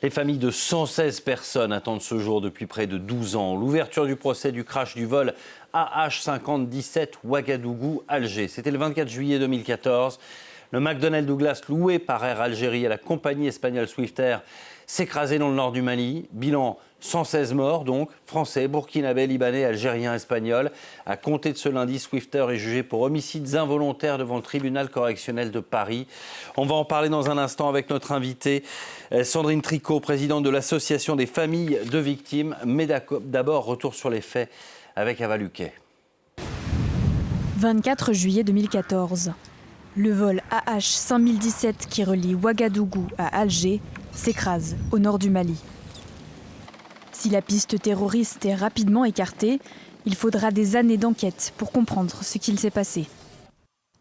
Les familles de 116 personnes attendent ce jour depuis près de 12 ans. L'ouverture du procès du crash du vol AH5017 Ouagadougou-Alger. C'était le 24 juillet 2014. Le McDonnell Douglas, loué par Air Algérie à la compagnie espagnole Swiftair, s'écrasait dans le nord du Mali. Bilan 116 morts, donc, français, burkinabés, libanais, algériens, espagnols. À compter de ce lundi, Swiftair est jugé pour homicides involontaires devant le tribunal correctionnel de Paris. On va en parler dans un instant avec notre invitée, Sandrine Tricot, présidente de l'Association des familles de victimes. Mais d'abord, retour sur les faits avec Ava Luquet. 24 juillet 2014. Le vol AH5017 qui relie Ouagadougou à Alger s'écrase au nord du Mali. Si la piste terroriste est rapidement écartée, il faudra des années d'enquête pour comprendre ce qu'il s'est passé.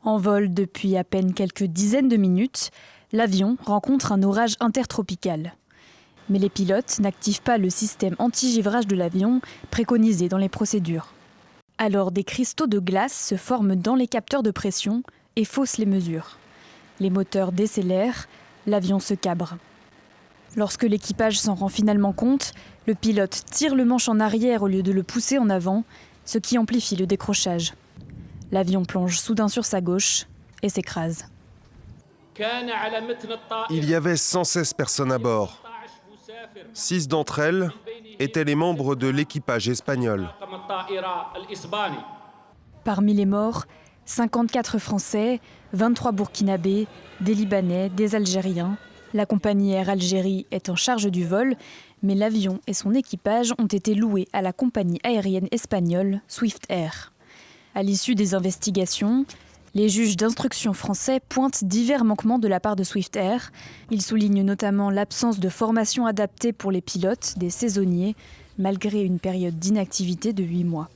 En vol depuis à peine quelques dizaines de minutes, l'avion rencontre un orage intertropical. Mais les pilotes n'activent pas le système anti-givrage de l'avion préconisé dans les procédures. Alors des cristaux de glace se forment dans les capteurs de pression et faussent les mesures. Les moteurs décélèrent, l'avion se cabre. Lorsque l'équipage s'en rend finalement compte, le pilote tire le manche en arrière au lieu de le pousser en avant, ce qui amplifie le décrochage. L'avion plonge soudain sur sa gauche et s'écrase. Il y avait 116 personnes à bord. 6 d'entre elles étaient les membres de l'équipage espagnol. Parmi les morts, 54 Français, 23 Burkinabés, des Libanais, des Algériens. La compagnie Air Algérie est en charge du vol, mais l'avion et son équipage ont été loués à la compagnie aérienne espagnole Swiftair. À l'issue des investigations, les juges d'instruction français pointent divers manquements de la part de Swiftair. Ils soulignent notamment l'absence de formation adaptée pour les pilotes, des saisonniers, malgré une période d'inactivité de 8 mois.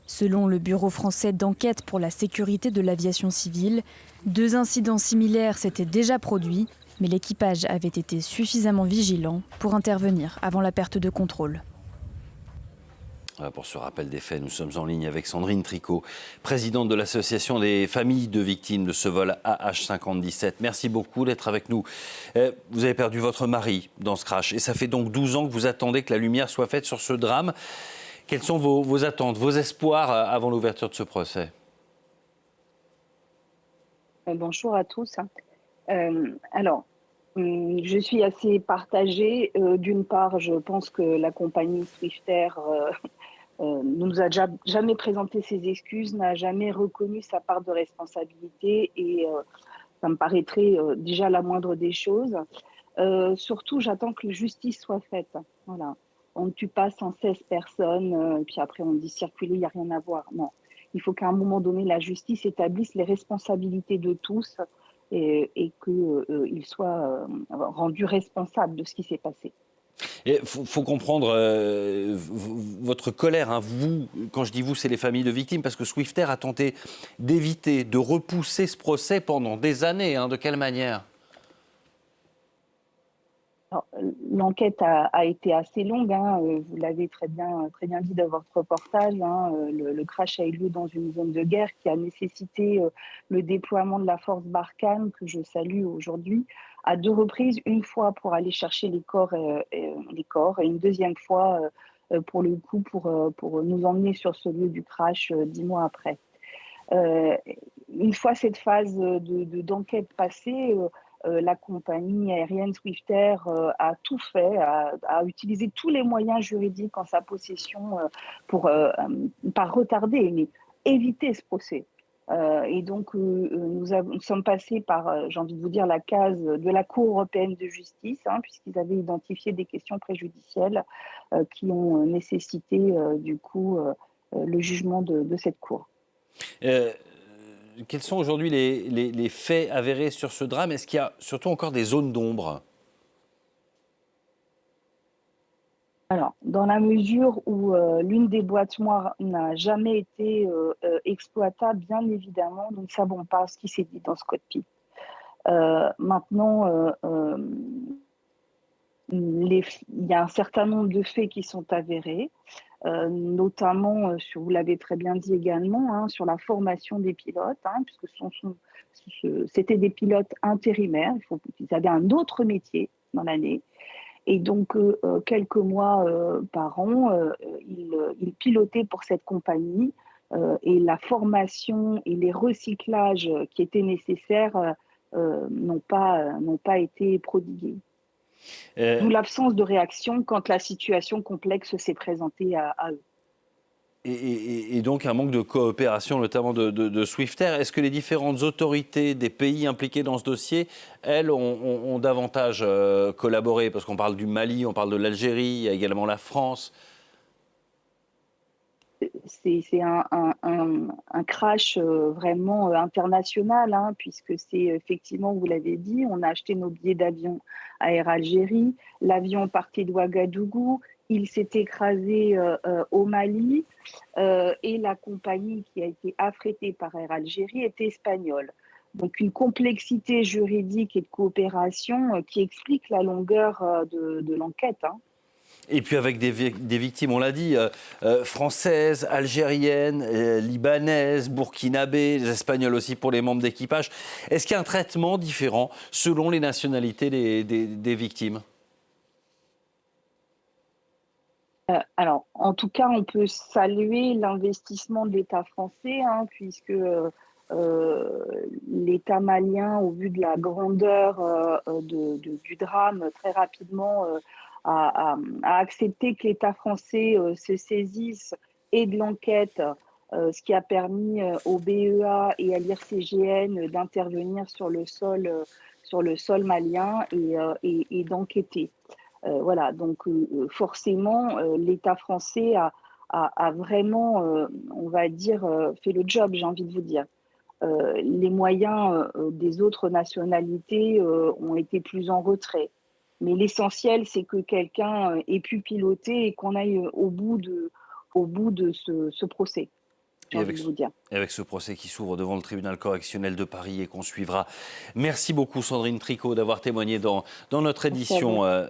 Selon le Bureau français d'enquête pour la sécurité de l'aviation civile, 2 incidents similaires s'étaient déjà produits, mais l'équipage avait été suffisamment vigilant pour intervenir avant la perte de contrôle. Pour ce rappel des faits, nous sommes en ligne avec Sandrine Tricot, présidente de l'Association des familles de victimes de ce vol AH5017. Merci beaucoup d'être avec nous. Vous avez perdu votre mari dans ce crash et ça fait donc 12 ans que vous attendez que la lumière soit faite sur ce drame. Quelles sont vos attentes, vos espoirs avant l'ouverture de ce procès ? Bonjour à tous. Je suis assez partagée. D'une part, je pense que la compagnie Swiftair ne nous a jamais présenté ses excuses, n'a jamais reconnu sa part de responsabilité et ça me paraîtrait déjà la moindre des choses. Surtout, j'attends que la justice soit faite. Voilà. On ne tue pas 116 personnes, puis après on dit circuler, il n'y a rien à voir. Non, il faut qu'à un moment donné, la justice établisse les responsabilités de tous et qu'ils soient rendus responsables de ce qui s'est passé. Il faut comprendre votre colère. Hein. Vous, quand je dis vous, c'est les familles de victimes, parce que Swiftair a tenté d'éviter, de repousser ce procès pendant des années. Hein. De quelle manière ? L'enquête a été assez longue, hein. Vous l'avez très bien dit dans votre reportage. Hein. Le crash a eu lieu dans une zone de guerre qui a nécessité le déploiement de la force Barkhane, que je salue aujourd'hui, à 2 reprises, une fois pour aller chercher les corps et une deuxième fois pour le coup pour nous emmener sur ce lieu du crash 10 mois après. Une fois cette phase d'enquête passée, la compagnie aérienne Swiftair a tout fait, a utilisé tous les moyens juridiques en sa possession pour, pas retarder, mais éviter ce procès. Et donc, nous sommes passés par, j'ai envie de vous dire, la case de la Cour européenne de justice, hein, puisqu'ils avaient identifié des questions préjudicielles qui ont nécessité, du coup, le jugement de cette Cour. Quels sont aujourd'hui les faits avérés sur ce drame ? Est-ce qu'il y a surtout encore des zones d'ombre ? Alors, dans la mesure où l'une des boîtes noires n'a jamais été exploitable, bien évidemment, nous ne savons pas ce qui s'est dit dans ce cockpit. Maintenant, il y a un certain nombre de faits qui sont avérés, notamment, vous l'avez très bien dit également, hein, sur la formation des pilotes, hein, puisque c'était des pilotes intérimaires, ils avaient un autre métier dans l'année. Et donc, quelques mois par an, il pilotait pour cette compagnie et la formation et les recyclages qui étaient nécessaires n'ont pas été prodigués. D'où Euh, l'absence de réaction quand la situation complexe s'est présentée à eux. et donc un manque de coopération, notamment de Swiftair. Est-ce que les différentes autorités des pays impliqués dans ce dossier, elles, ont davantage collaboré? Parce qu'on parle du Mali, on parle de l'Algérie, il y a également la France. C'est un crash vraiment international, hein, puisque c'est effectivement, vous l'avez dit, on a acheté nos billets d'avion à Air Algérie, l'avion partait de Ouagadougou, il s'est écrasé au Mali et la compagnie qui a été affrétée par Air Algérie était espagnole. Donc une complexité juridique et de coopération qui explique la longueur de l'enquête, hein. Et puis avec des victimes, on l'a dit, françaises, algériennes, libanaises, burkinabées, les espagnols aussi pour les membres d'équipage. Est-ce qu'il y a un traitement différent selon les nationalités des victimes? Alors, en tout cas, on peut saluer l'investissement de l'État français, hein, puisque l'État malien, au vu de la grandeur du drame, très rapidement a accepté que l'État français se saisisse et de l'enquête, ce qui a permis au BEA et à l'IRCGN d'intervenir sur le sol malien et d'enquêter. Voilà, donc forcément, l'État français a vraiment, on va dire, fait le job, j'ai envie de vous dire. Les moyens des autres nationalités ont été plus en retrait. Mais l'essentiel, c'est que quelqu'un ait pu piloter et qu'on aille au bout de ce procès, j'ai Et envie de vous dire. avec ce procès qui s'ouvre devant le tribunal correctionnel de Paris et qu'on suivra. Merci beaucoup Sandrine Tricot d'avoir témoigné dans notre Merci à vous. édition